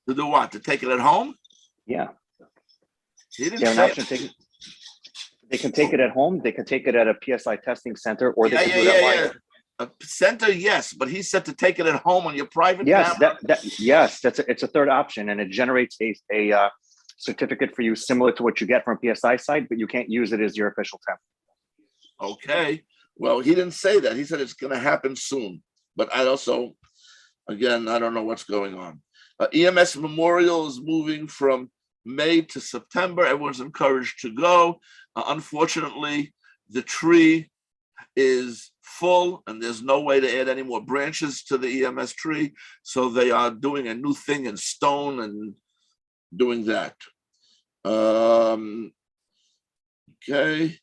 To do what? To take it at home? Yeah. He didn't They have say an option. They can take it at home. They can take it at a PSI testing center, or they can do it online. A center, yes, but he said to take it at home on your private Yes, camera. it's a third option, and it generates a certificate for you similar to what you get from a PSI site, but you can't use it as your official template. Okay, well, he didn't say that. He said it's going to happen soon, but I also, again, I don't know what's going on. EMS Memorial is moving from May to September. Everyone's encouraged to go. Unfortunately, the tree is full and there's no way to add any more branches to the EMS tree. So they are doing a new thing in stone and doing that. Okay.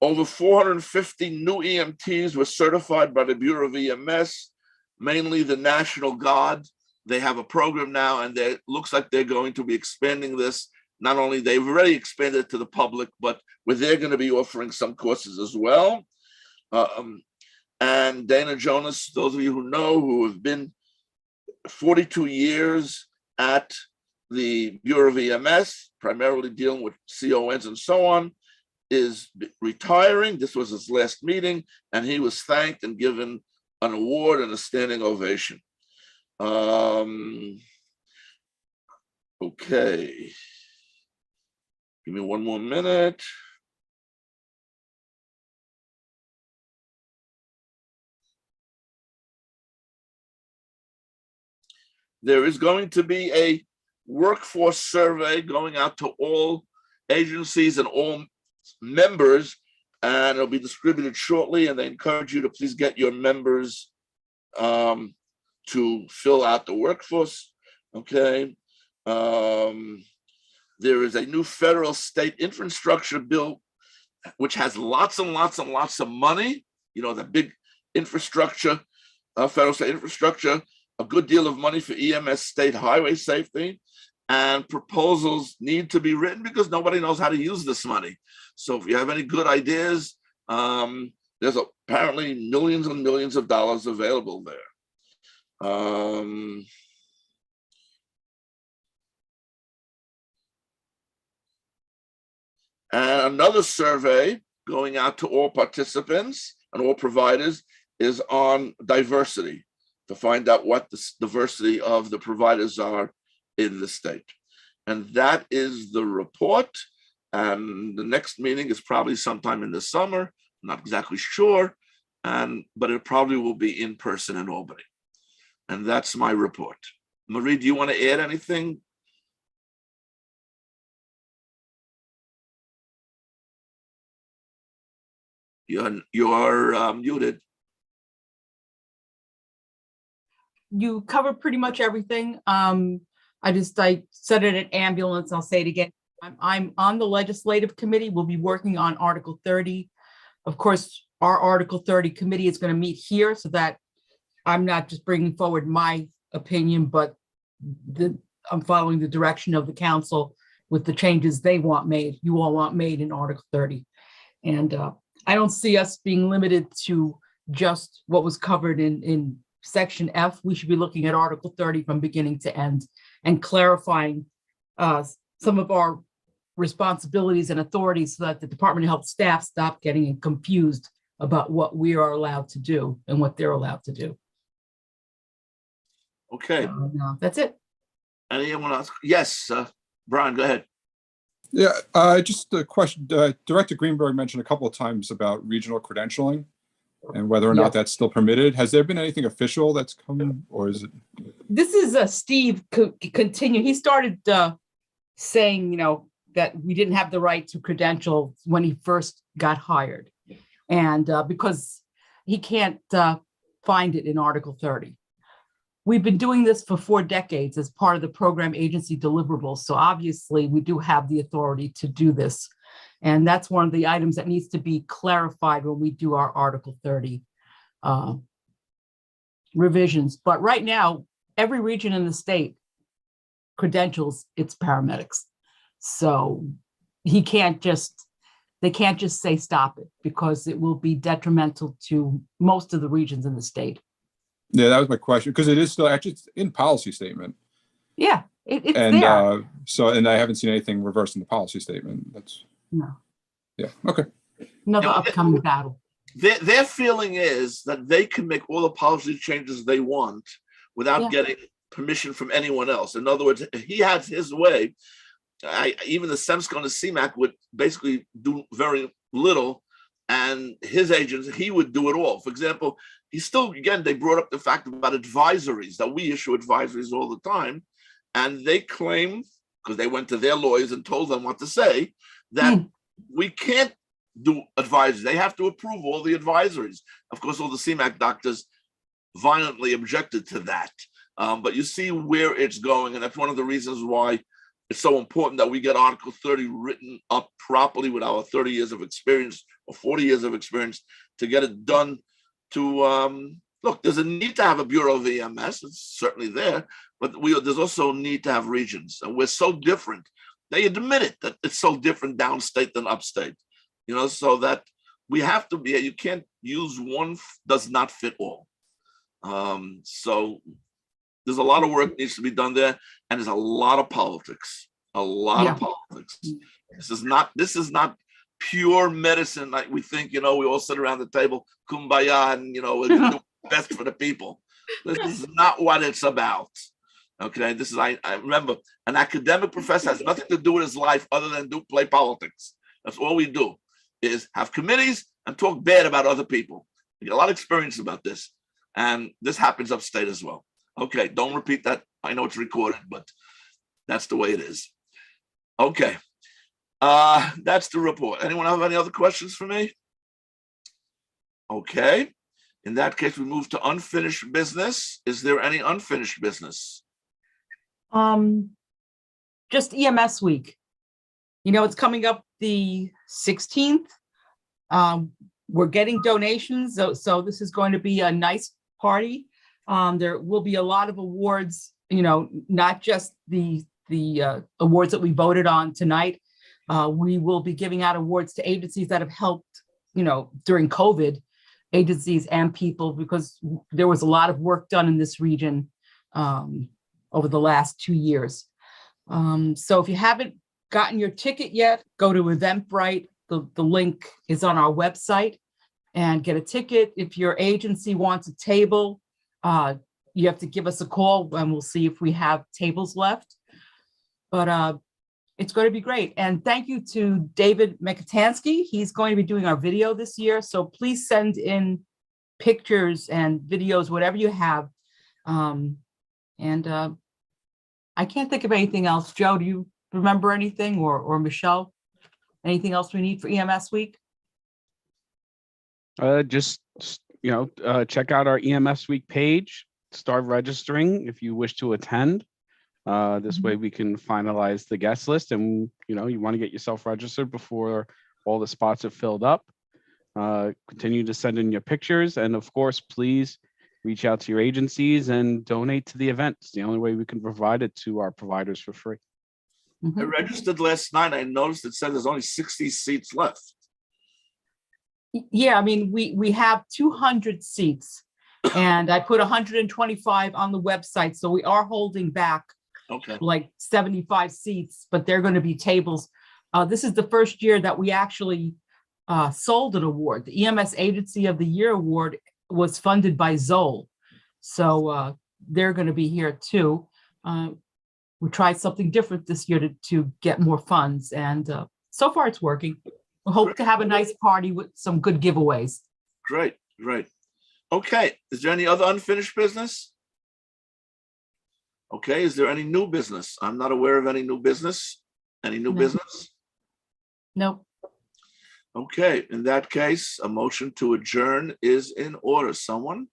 Over 450 new EMTs were certified by the Bureau of EMS, mainly the National Guard. They have a program now, and it looks like they're going to be expanding this. Not only they've already expanded it to the public, but they're going to be offering some courses as well. And Dana Jonas, those of you who know, who have been 42 years at the Bureau of EMS, primarily dealing with CONs and so on, is retiring. This was his last meeting, and he was thanked and given an award and a standing ovation. Okay. Give me one more minute. There is going to be a workforce survey going out to all agencies and all members, and it'll be distributed shortly, and they encourage you to please get your members to fill out the workforce. Okay. There is a new federal state infrastructure bill, which has lots and lots and lots of money. You know, the big infrastructure, federal state infrastructure, a good deal of money for EMS state highway safety. and proposals need to be written because nobody knows how to use this money. So if you have any good ideas, there's apparently millions and millions of dollars available there. And another survey going out to all participants and all providers is on diversity, to find out what the diversity of the providers are in the state. And that is the report. And the next meeting is probably sometime in the summer. I'm not exactly sure, but it probably will be in person in Albany. And that's my report. Marie, do you want to add anything? You're muted. You covered pretty much everything. I said it at ambulance. I'll say it again. I'm on the legislative committee. We'll be working on Article 30. Of course, our Article 30 committee is going to meet here so that I'm not just bringing forward my opinion, but I'm following the direction of the council with the changes they want made, you all want made in Article 30. And I don't see us being limited to just what was covered in Section F. We should be looking at Article 30 from beginning to end and clarifying some of our responsibilities and authorities so that the Department of Health staff stop getting confused about what we are allowed to do and what they're allowed to do. Okay. That's it. Anyone else? Yes, Brian, go ahead. Yeah, just a question. Director Greenberg mentioned a couple of times about regional credentialing and whether or not that's still permitted. Has there been anything official that's come, or is it? This is Steve continue. He started saying, that we didn't have the right to credential when he first got hired. And because he can't find it in Article 30. We've been doing this for 4 decades as part of the program agency deliverables. So obviously we do have the authority to do this. And that's one of the items that needs to be clarified when we do our Article 30 revisions. But right now, every region in the state credentials its paramedics. So they can't just say stop it because it will be detrimental to most of the regions in the state. Yeah, that was my question, because it is still actually in policy statement. Yeah, it's there. And I haven't seen anything reversed in the policy statement. That's no. Yeah. Okay. Another upcoming battle. Their feeling is that they can make all the policy changes they want without getting permission from anyone else. In other words, he has his way. Even the SEMSCO and the CMAC would basically do very little, and his agents, he would do it all. For example, they brought up the fact about advisories, that we issue advisories all the time, and they claim, because they went to their lawyers and told them what to say, that we can't do advisories. They have to approve all the advisories. Of course, all the CMAC doctors violently objected to that. But you see where it's going, and that's one of the reasons why it's so important that we get Article 30 written up properly with our 30 years of experience or 40 years of experience to get it done. To look, there's a need to have a Bureau of EMS. It's certainly there, but there's also a need to have regions, and we're so different. They admit it, that it's so different downstate than upstate. So that we have to be. You can't use one does not fit all. So there's a lot of work needs to be done there, and there's a lot of politics. Of politics. This is not pure medicine like we think. We all sit around the table, kumbaya, and we're doing the best for the people. This is not what it's about. Okay, this is I remember an academic professor has nothing to do with his life other than play politics. That's all we do, is have committees and talk bad about other people. We get a lot of experience about this, and this happens upstate as well. Okay, don't repeat that. I know it's recorded, but that's the way it is. Okay, that's the report. Anyone have any other questions for me? Okay, in that case, we move to unfinished business. Is there any unfinished business? Just EMS week. It's coming up the 16th. We're getting donations, so this is going to be a nice party. There will be a lot of awards, not just the the awards that we voted on tonight. We will be giving out awards to agencies that have helped, during COVID, agencies and people, because there was a lot of work done in this region over the last 2 years. So if you haven't gotten your ticket yet, go to Eventbrite. The link is on our website, and get a ticket. If your agency wants a table, you have to give us a call and we'll see if we have tables left. But it's going to be great. And thank you to David Mekatansky. He's going to be doing our video this year. So please send in pictures and videos, whatever you have. I can't think of anything else. Joe, do you remember anything, or Michelle? Anything else we need for EMS week? Just check out our EMS week page, start registering if you wish to attend. This way we can finalize the guest list, and you want to get yourself registered before all the spots are filled up. Continue to send in your pictures, and of course, please reach out to your agencies and donate to the event. It's the only way we can provide it to our providers for free. I registered last night. I noticed it said there's only 60 seats left. Yeah, I mean, we have 200 seats, and I put 125 on the website. So we are holding back like 75 seats, but they're going to be tables. This is the first year that we actually sold an award. The EMS Agency of the Year Award was funded by Zoll. So they're going to be here too. We tried something different this year to get more funds, and so far it's working. We hope to have a nice party with some good giveaways. Great. Okay, is there any other unfinished business? Okay, is there any new business? I'm not aware of any new business. Any new business? No. Okay, in that case, a motion to adjourn is in order. Someone?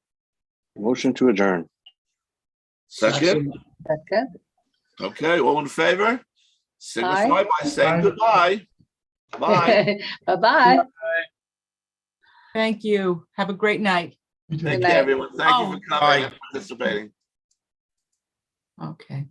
Motion to adjourn. Second? Second. Okay, all in favor? Signify Aye. by saying goodbye. Bye. Bye-bye. Thank you. Have a great night. Thank you, everyone. Thank you for coming and participating. Okay.